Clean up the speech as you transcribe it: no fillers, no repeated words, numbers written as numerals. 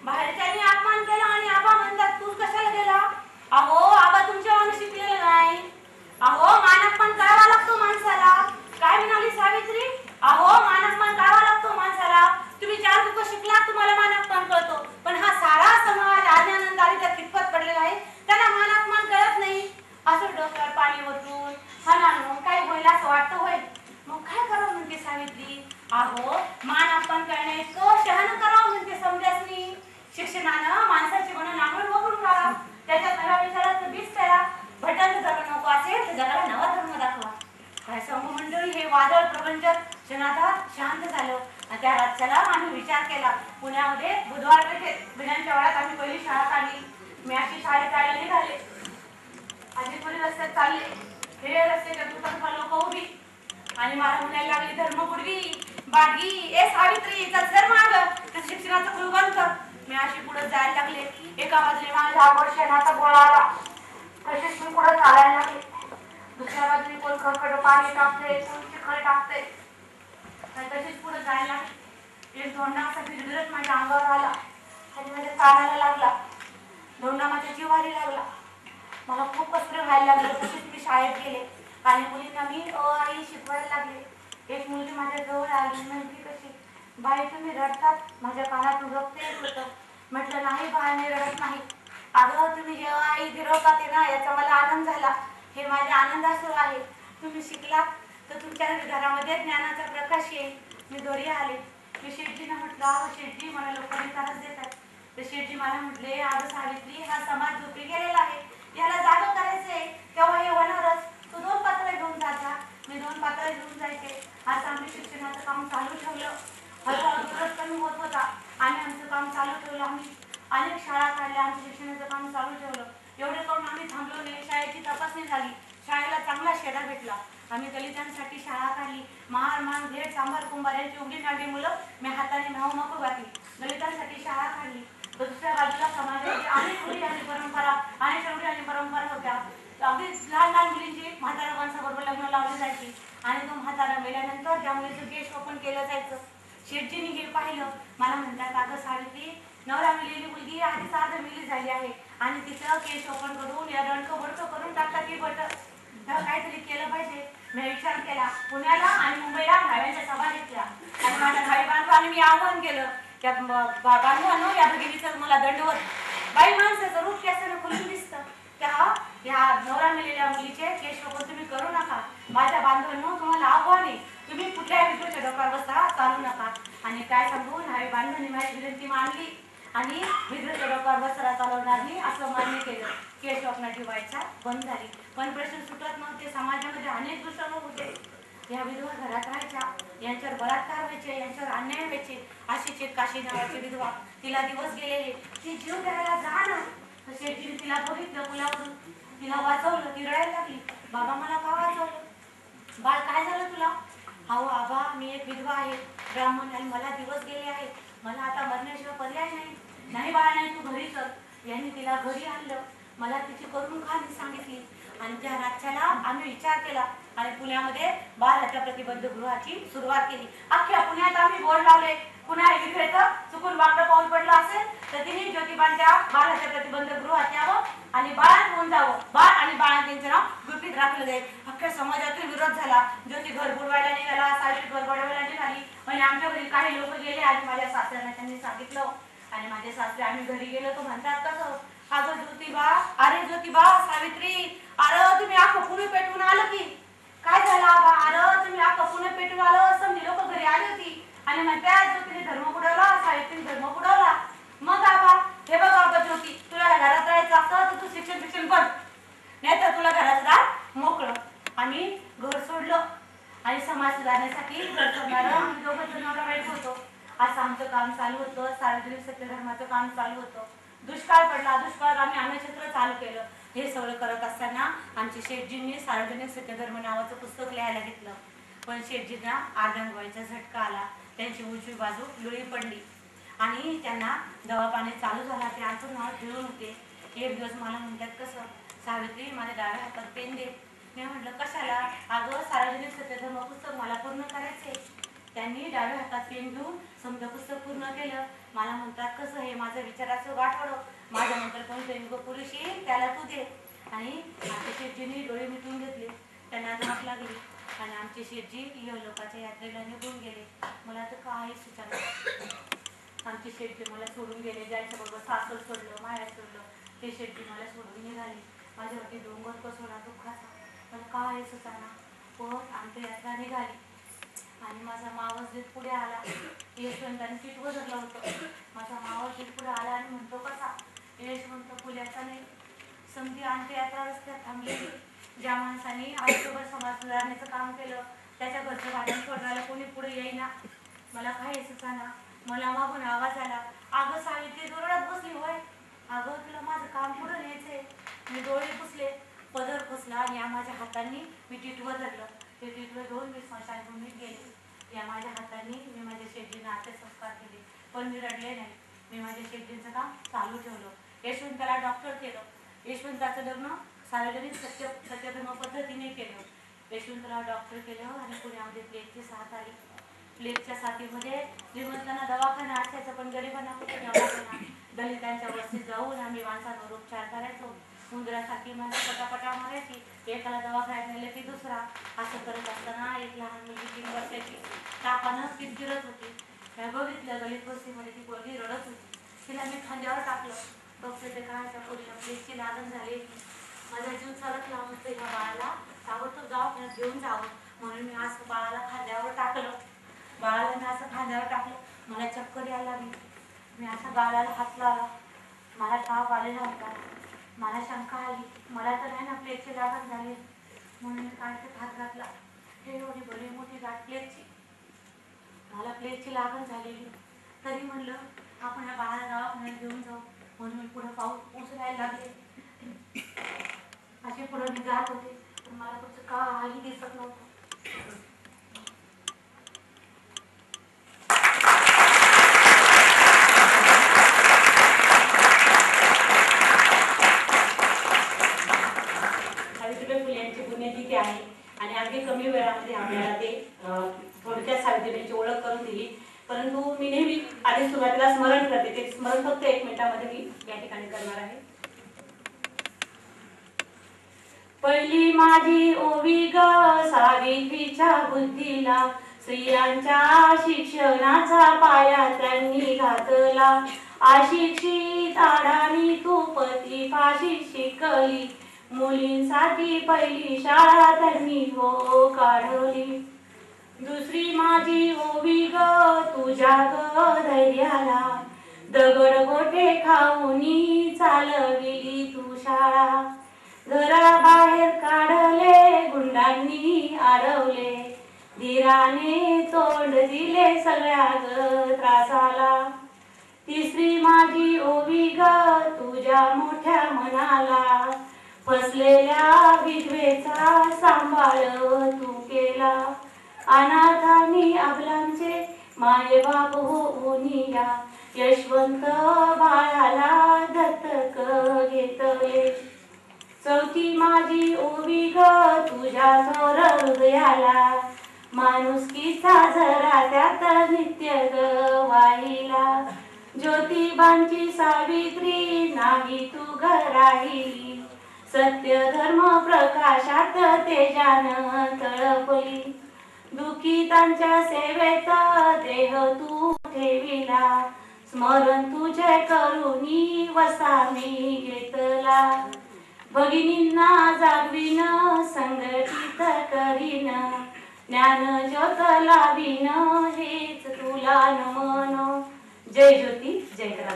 बाहेरच्यांनी अपमान केला आणि आबा म्हणतात तू कशाला गेला? अहो आबा तुमच्या वाणी शिकलेलं नाही. अहो मानपमान करावा लागतो माणसाला. काय म्हणाली सावित्री? अहो मानपमान करावा लागतो माणसाला. तुम्ही 4 बुक शिकला तुम्हाला मानपमान कळतो, पण हा सारा समाज अज्ञानांदारी त्या कितपत पडलेला आहे त्यांना मानपमान कळत नाही. असं डोक्यावर पाणी ओतून हनानो काय होईल असं वाटतं होय. मग काय करावं म्हणते सावित्री? अहो मानपमान करणे इतकं शहाणं करावं म्हणते समजासनी. शिक्षणानं माणसाची मनं नांगरून वगळून काढा. त्याच्यात नव्या विचाराचं बीज करा. भटांचं जगणं नको असेल तर जगाला नवा धर्म दाखवा. काय सांगू मंडळी, हे वादळ प्रपंच क्षणार्धात शांत झालं. त्या रातच्याला आम्ही विचार केला. पुण्यामध्ये बुधवार पेठेत बिनांच्या वाड्यात आम्ही पहिली शाळा काढली. मी अशी शाळेत जायला निघाले. आजीपुरी रस्त्यात चालले. हे रस्त्याच्या दुतर्फा लोक उभी आणि मला म्हणायला लागली धर्मगुडवी बागी ए सावित्री चल माग शिक्षणाचं कुल बंद कर. मी अशी पुढे जायला लागले. एका बाजूने माझ्या आवड शेणाचा गोळा आला. तशीच मी पुढे चालायला लागले. दुसऱ्या बाजूने कोण खडखड पाणी टाकते, कोण चिखल टाकते. तशीच पुढे जायला लागले. एक धोंडा असा भिरभिरत माझ्या अंगावर आला आणि माझ्या कानाला लागला. धोंडा माझ्या जिव्हारी लागला. मला खूप कसर व्हायला लागलं. तशीच मी शाळेत गेले आणि मुलींना मी आई शिकवायला लागले. एक मुलगी माझ्या जवळ आली. म्हणती कशी बाई तुम्ही रडतात? माझ्या कानातून रक्त येत होतं. म्हटलं नाही बाळ मी रडत नाही. अगं तुम्ही जेव्हा आई गिरवतात ना याचा मला आनंद झाला. हे माझे आनंदास्त्र आहे. तुम्ही शिकलात तर तुमच्या घरामध्ये ज्ञानाचा प्रकाश येईल. मी घरी आले. मी शेठजींना म्हटलं अहो शेठजी मला लोकांनी त्रास देतात. तर शेठजी मला म्हटले अगं सावित्री हा समाज झोपी गेलेला आहे, याला जागं करायचंय तेव्हा हे होणारच. तू 2 पात्र घेऊन जायचा. मी 2 पात्र घेऊन जायचे. आज आम्ही शिक्षणाचं काम चालू ठेवलं. हळूहळू गरज कमी होत होता. आम्ही आमचं काम चालू ठेवलं. आम्ही अनेक शाळा काढल्या. आमचं शिक्षणाचं काम चालू ठेवलं. एवढे करून आम्ही थांबलो नाही. शाळेची तपासणी झाली. शाळेला चांगला शेडा भेटला. आम्ही दलितांसाठी शाळा काढली. महार मान घेट सांबार कुंभार यांची उघडी नाडी मुलं मी हाताने नको घातली. दलितांसाठी शाळा काढली. दुसऱ्या बाजूला समाजाची अनेक रूढी आणि परंपरा अनेक रूढी आणि परंपरा होत्या. अगदी लहान लहान मुलींची म्हातारा माणसाबरोबर लग्न लावली जायची आणि तो म्हातारा मेल्यानंतर त्या मुलीचं केश ओपन केलं जायचं. शेठजींनी हे पाहिलं. मला म्हणतात अगं सावित्री नवरा मिलेली मुलगी आधीच अर्ध मिली झाली आहे आणि तिचं केश ओपन करून या दणकं बडकं करून टाकतात की बट काहीतरी केलं पाहिजे. मी विचार केला. पुण्याला आणि मुंबईला भाव्यांच्या सभा घेतल्या आणि माझ्या भाई बांधवांनी मी आव्हान केलं त्या बांधवांनो या भगिनीचं मला दंडवत. बाई माणसाचं रूप केसानं खुलून दिसतं. या नवरा मिलेल्या मुलीचे केश ओपन तुम्ही करू नका. माझ्या बांधवांनो तुम्हाला आव्हान आहे. तुम्ही कुठल्याही विषयाच्या डोक्यावर बसा चालू नका. आणि काय सांगू न्हावी बांधवांनी माझी विनंती मानली आणि विद्रोहाच्या डोक्यावर बसरा चालवणार नाही असं मान्य केलं. केश ओपनाची व्हायचा बंद झाली. पण प्रश्न सुटत नव्हते. समाजामध्ये अनेक दुष्ण होते. या विधवा घरात राहायच्या. यांच्यावर बलात्कार व्हायचे, यांच्यावर अन्याय व्हायचे. अशीच एक काशी नावाची विधवा. तिला दिवस गेलेले. ती जीव द्यायला जा ना. शेठजीने तिला बघितलं पुलावरून. तिला वाचवलं. ती रडायला लागली. बाबा मला का वाचवलं? बाळ काय झालं तुला? अहो आबा मी एक विधवा आहे ब्राह्मण आणि मला दिवस गेले आहेत. मला आता मरण्याशिवाय पर्याय नाही. नाही बाळ नाही तू घरी चल. यांनी तिला घरी आणलं. मला तिची करून कहाणी सांगितली आणि त्या रातच्याला आम्ही विचार केला आणि पुण्यामध्ये बालहत्या प्रतिबंध गृहाची सुरुवात केली. अख्ख्या पुण्यात आम्ही बोर्ड लावले. पुन्हा विक्रेतं चुकून वाकडं पाऊल पडलं असेल तर तिने ज्योतिबांच्या बालहत्या प्रतिबंध गृहात यावं आणि बाळात होऊन जावं. बाळ आणि बाळांचं नाव गुपित राखलं जाईल. अख्ख्या समाजातील विरोध झाला. ज्योती घर बुडवायला निघाला. सावित्री घर बुडवायला निघाली आणि आमच्या घरी काही लोक गेले आणि माझ्या सासऱ्यांना त्यांनी सांगितलं आणि माझे सासरे आम्ही घरी गेलो तो म्हणतात कसं अगं ज्योतिबा अरे ज्योतिबा सावित्री अरे तुम्ही अख्खं पुणे पेटवून आलं की काय झालं आबा? अरे तुम्ही अख्खं पुणे पेटवून आलं. समजी लोक घरी आली होती आणि म्हणतात ज्योतीने धर्म बुडवला, सावित्रीने धर्म बुडवला. मग आबा हे बघ आबा ज्योती तुला घरात राहायचं असतं तर तू शिक्षण बंद नाही तर तुला घरात राहा मोकळं. आम्ही घर सोडलं आणि समाज सुधारण्यासाठी घर सोडणारं दोघं जण नवरा बायको होतो. असं आमचं काम चालू होतं. सार्वजनिक सत्यधर्माचं काम चालू होतं. दुष्काळ पडला. दुष्काळात आम्ही अन्नछत्र चालू केलं. हे सगळं करत असताना आमच्या शेठजींनी सार्वजनिक सत्यधर्म नावाचं पुस्तक लिहायला घेतलं. पण शेठजींना अर्धांगवायचा झटका आला. त्यांची उजवी बाजू लुळी पडली आणि त्यांना दवाखाने चालू झाला. ते आमचं नाव ठेवून होते. एक दिवस मला म्हणतात कसं सावित्री माझ्या डाव्या हातात पेन दे. मी म्हटलं कशाला? अगं सार्वजनिक सत्यधर्म पुस्तक मला पूर्ण करायचे. त्यांनी डाव्या हातात पेन घेऊन समजा पुस्तक पूर्ण केलं. मला म्हणतात कसं हे माझं विचाराचं गाठोडं, माझ्या नंतर कोणतरी पुरुष येईल त्याला तू दे. आणि आमच्या शेठजींनी डोळे मिटून घेतले, त्यांना धाक लागली आणि आमचे शेठजी लोकांच्या यात्रेला निघून गेले. मला तर काही सुचना. आमचे शेठजी मला सोडून गेले, ज्यांच्याबरोबर सासर सोडलं, माहेर सोडलं, ते शेठजी मला सोडून निघाले. माझ्यावरती डोंगर कोसळला दुःखाचा, मला काय सुचना. पण आमची यात्रा निघाली आणि माझा मावस जीत पुढे आला. यशवंताने पिठवं धरलं होतं. माझा मावस जीत पुढे आला आणि म्हणतो कसा, यशवंत फुल्याचा नाही. समधी आमची यात्रा रस्त्यात थांबलेली. ज्या माणसाने आयुष्यभर समाज सुधारण्याचं काम केलं, त्याच्या घरचं भांडण सोडवायला कोणी पुढे येईना. मला काही सुचना. मला मागून आवाज आला, अगं सावित्री दोरडात बसली होय, अगं तुला माझं काम पुढे न्यायचंय. मी डोळे पुसले, पदर पुसला आणि या माझ्या हातांनी मी टिटवं धरलं. ते टिटवं घेऊन मी स्मशानभूमीत गेले. या माझ्या हातांनी मी माझ्या शेठजींना अंत्यसंस्कार केले, पण मी रडले नाही. मी माझ्या शेठजींचं काम चालू ठेवलं. यशवंताला डॉक्टर केलं. यशवंताचं लग्न सार्वजनिक सत्यधर्म पद्धतीने केलं. यशवंताला डॉक्टर केलं आणि पुण्यामध्ये प्लेगची साथ आली. प्लेगच्या साथीमध्ये श्रीमंतांना दवाखाना असायचा, पण गरिबांना कुठे दवाखाना. दलितांच्या वस्तीत जाऊन आम्ही माणसांवर उपचार करायचो. उंदरासारखी माणसं पटापटा मारायची, एकाला दवाखान्यात नेले की दुसरा. असं करत असताना एक लहान मुलगी 3 वर्षाची तापानं पीठ गिरत होती. त्या बघितलं दलित वस्तीमध्ये ती पोरगी रडत होती. तिला मी खांद्यावर टाकलं. डॉक्टरच्या काळाच्या पोरीला प्लेगची लागण झाली. माझा जीव सरकला. म्हणतो ह्या बाळाला ताबडतोब दवाखान्यात घेऊन जावं, म्हणून मी असं बाळाला खांद्यावर टाकलं. बाळाला मी असं खांद्यावर टाकलं. मला चक्कर यायला लागली. मी असं बाळाला हात लावला. मला ताप आलेला होता. मला शंका आली, मला तर नाही ना प्लेगची लागण झाली, म्हणून मी काढत हात घातला. हे एवढी भली मोठी गाठ प्लेगची. मला प्लेगची लागण झालेली, तरी म्हणलं आपण या बाळाला दवाखान्यात घेऊन जाऊ, म्हणून मी पुढे पाऊल उचलायला लागले. असे पुढे मी जात होते, पण मला कुठचं काही दिसत नव्हतं. सावित्रीबाई फुले यांची पुण्यतिथी आहे आणि अगदी कमी वेळामध्ये आपल्याला ते थोडक्यात सावित्रीबाईंची ओळख करून दिली. परंतु मी नेहमी आधी सुरुवातीला स्मरण करते, ते स्मरण फक्त 1 मिनिटामध्ये मी या ठिकाणी करणार आहे. पहिली माझी ओवी ग सावित्रीच्या बुद्धीला, स्त्रियांच्या शिक्षणाचा पाया त्यांनी घातला. अशिक्षित अडाणी तू पती फाशी शिकली, मुलींसाठी पहिली शाळा त्यांनी हो काढली. दुसरी माझी ओवी ग तुझ्या ग धैर्याला, दगड गोटे खाऊनी चालविली तू शाळा. घराबाहेर काढले गुंडांनी अडवले, धीराने तोंड दिले सगळ्या ग त्रासाला. तिसरी माझी ओवी ग तुझ्या मोठ्या मनाला, फसलेल्या विधवेचा सांभाळ तू केला. अनाथांनी अबलांचे मायबाप होऊन या, यशवंत बाळाला दत्तक घेतले. चौथी माझी ओवी ग तुझ्या थोर हृदयाला, माणुसकीचा झरा त्यात नित्य ग वाहिला. ज्योतिबांची सावित्री नाही तू ग राहिली, सत्य धर्म प्रकाशात तेजानं तळपली. दुःखितांच्या सेवेत देह तू ठेविला, स्मरण तुझे करुणी वसा मी घेतला. भगिनींना जागविन संघटित करीन, ज्ञान ज्योत लावीन हेच तुला नमन. जय ज्योती जय क्रांती.